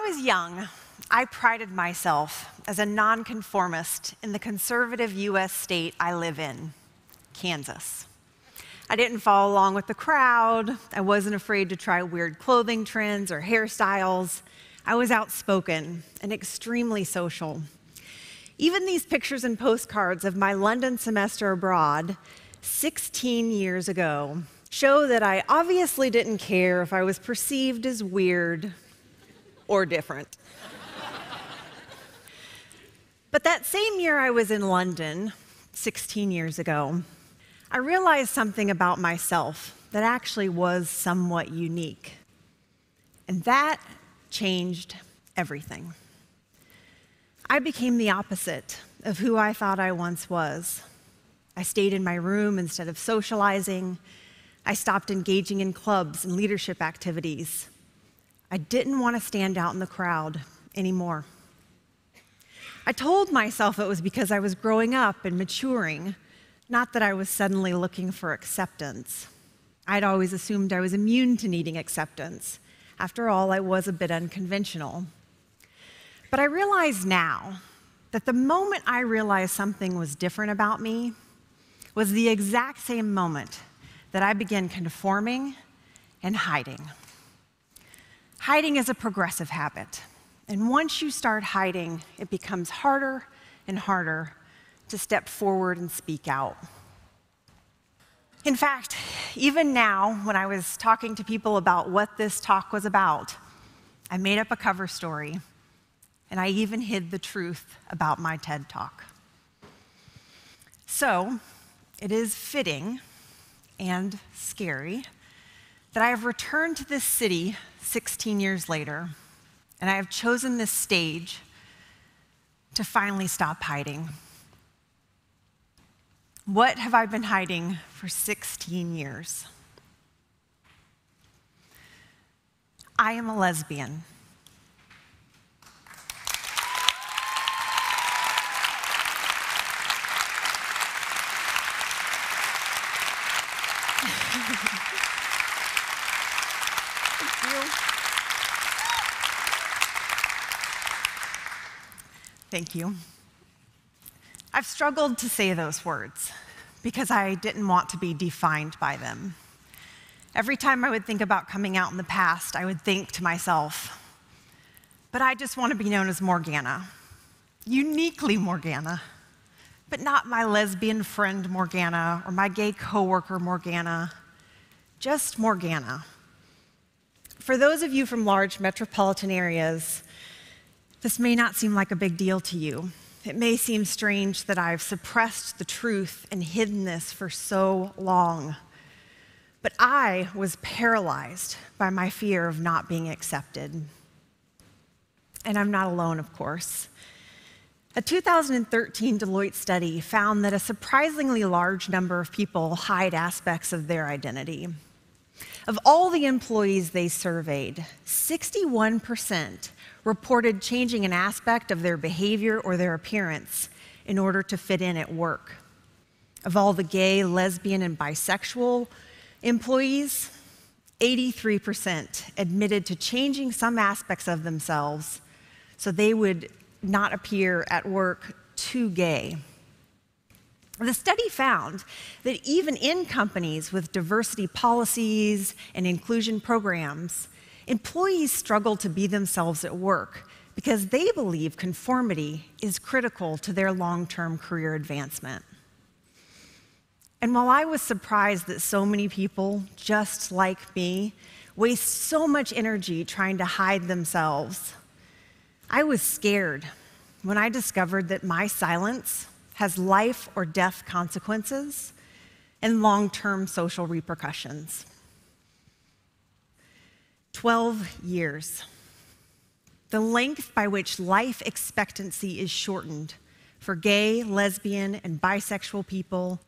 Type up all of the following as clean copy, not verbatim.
was young, I prided myself as a nonconformist in the conservative US state I live in, Kansas. I didn't follow along with the crowd. I wasn't afraid to try weird clothing trends or hairstyles. I was outspoken and extremely social. Even these pictures and postcards of my London semester abroad 16 years ago show that I obviously didn't care if I was perceived as weird or different. But that same year I was in London, 16 years ago, I realized something about myself that actually was somewhat unique. And that changed everything. I became the opposite of who I thought I once was. I stayed in my room instead of socializing. I stopped engaging in clubs and leadership activities. I didn't want to stand out in the crowd anymore. I told myself it was because I was growing up and maturing, not that I was suddenly looking for acceptance. I'd always assumed I was immune to needing acceptance. After all, I was a bit unconventional. But I realize now that the moment I realized something was different about me was the exact same moment that I began conforming and hiding. Hiding is a progressive habit. And once you start hiding, it becomes harder and harder to step forward and speak out. In fact, even now, when I was talking to people about what this talk was about, I made up a cover story, and I even hid the truth about my TED Talk. So, it is fitting and scary that I have returned to this city 16 years later, and I have chosen this stage to finally stop hiding. What have I been hiding for 16 years? I am a lesbian. Thank you. I've struggled to say those words because I didn't want to be defined by them. Every time I would think about coming out in the past, I would think to myself, but I just want to be known as Morgana, uniquely Morgana, but not my lesbian friend Morgana or my gay coworker Morgana, just Morgana. For those of you from large metropolitan areas, this may not seem like a big deal to you. It may seem strange that I've suppressed the truth and hidden this for so long. But I was paralyzed by my fear of not being accepted. And I'm not alone, of course. A 2013 Deloitte study found that a surprisingly large number of people hide aspects of their identity. Of all the employees they surveyed, 61% reported changing an aspect of their behavior or their appearance in order to fit in at work. Of all the gay, lesbian, and bisexual employees, 83% admitted to changing some aspects of themselves so they would not appear at work too gay. The study found that even in companies with diversity policies and inclusion programs, employees struggle to be themselves at work because they believe conformity is critical to their long-term career advancement. And while I was surprised that so many people, just like me, waste so much energy trying to hide themselves, I was scared when I discovered that my silence has life or death consequences and long-term social repercussions. 12 years. The length by which life expectancy is shortened for gay, lesbian, and bisexual people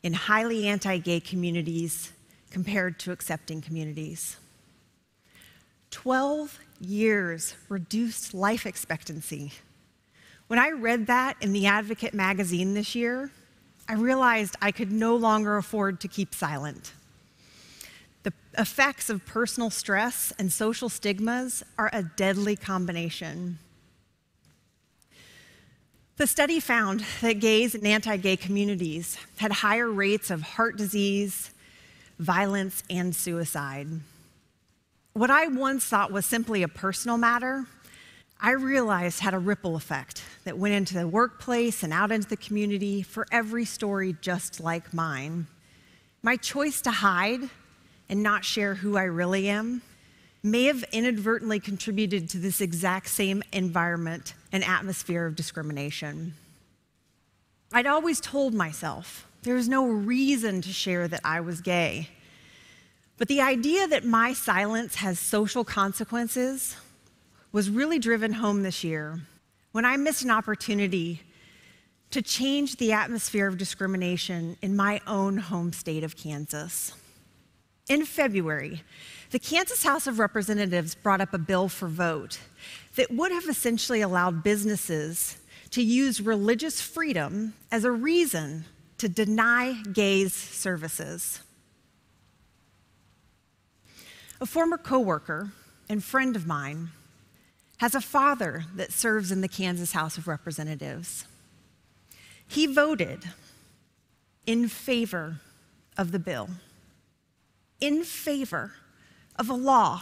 in highly anti-gay communities compared to accepting communities. 12 years reduced life expectancy. When I read that in The Advocate magazine this year, I realized I could no longer afford to keep silent. The effects of personal stress and social stigmas are a deadly combination. The study found that gays and anti-gay communities had higher rates of heart disease, violence, and suicide. What I once thought was simply a personal matter, I realized had a ripple effect that went into the workplace and out into the community for every story just like mine. My choice to hide and not share who I really am may have inadvertently contributed to this exact same environment and atmosphere of discrimination. I'd always told myself there's no reason to share that I was gay. But the idea that my silence has social consequences was really driven home this year when I missed an opportunity to change the atmosphere of discrimination in my own home state of Kansas. In February, the Kansas House of Representatives brought up a bill for vote that would have essentially allowed businesses to use religious freedom as a reason to deny gays services. A former coworker and friend of mine has a father that serves in the Kansas House of Representatives. He voted in favor of the bill, in favor of a law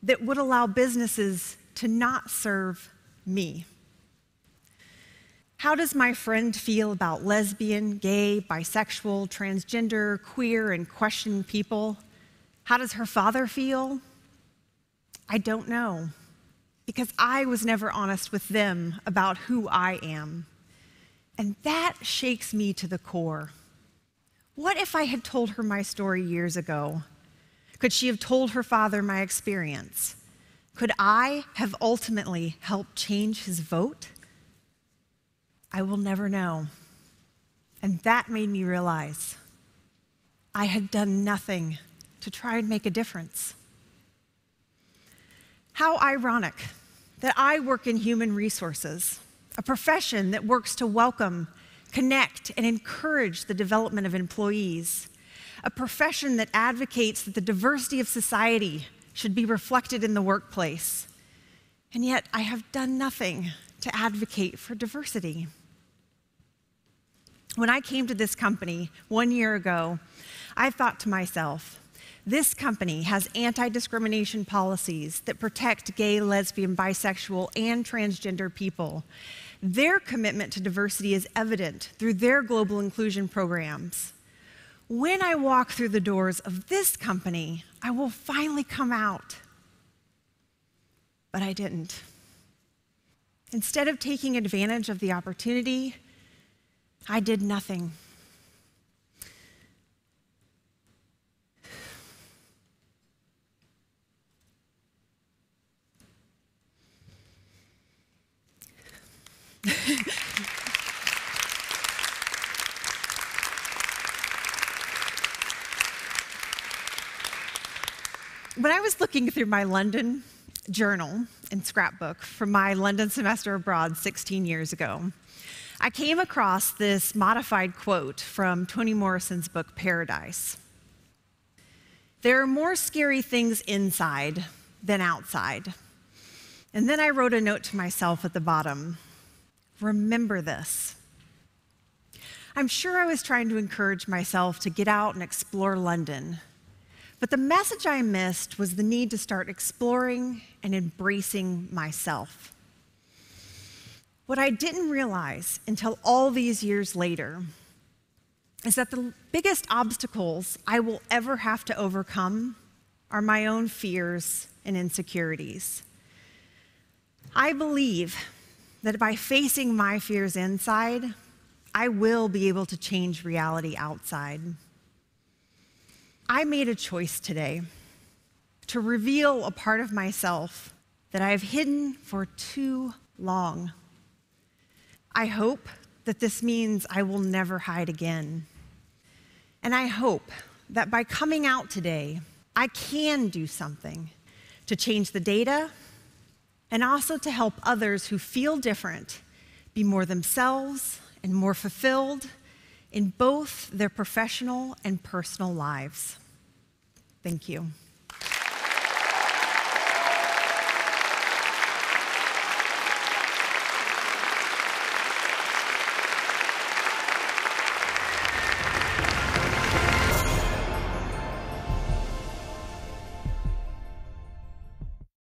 that would allow businesses to not serve me. How does my friend feel about lesbian, gay, bisexual, transgender, queer, and questioning people? How does her father feel? I don't know, because I was never honest with them about who I am. And that shakes me to the core. What if I had told her my story years ago? Could she have told her father my experience? Could I have ultimately helped change his vote? I will never know. And that made me realize I had done nothing to try and make a difference. How ironic that I work in human resources, a profession that works to welcome, connect, and encourage the development of employees, a profession that advocates that the diversity of society should be reflected in the workplace. And yet I have done nothing to advocate for diversity. When I came to this company 1 year ago, I thought to myself, this company has anti-discrimination policies that protect gay, lesbian, bisexual, and transgender people. Their commitment to diversity is evident through their global inclusion programs. When I walk through the doors of this company, I will finally come out. But I didn't. Instead of taking advantage of the opportunity, I did nothing. When I was looking through my London journal and scrapbook from my London semester abroad 16 years ago, I came across this modified quote from Toni Morrison's book, Paradise. There are more scary things inside than outside. And then I wrote a note to myself at the bottom. Remember this. I'm sure I was trying to encourage myself to get out and explore London, but the message I missed was the need to start exploring and embracing myself. What I didn't realize until all these years later is that the biggest obstacles I will ever have to overcome are my own fears and insecurities. I believe that by facing my fears inside, I will be able to change reality outside. I made a choice today to reveal a part of myself that I have hidden for too long. I hope that this means I will never hide again. And I hope that by coming out today, I can do something to change the data and also to help others who feel different be more themselves and more fulfilled in both their professional and personal lives. Thank you.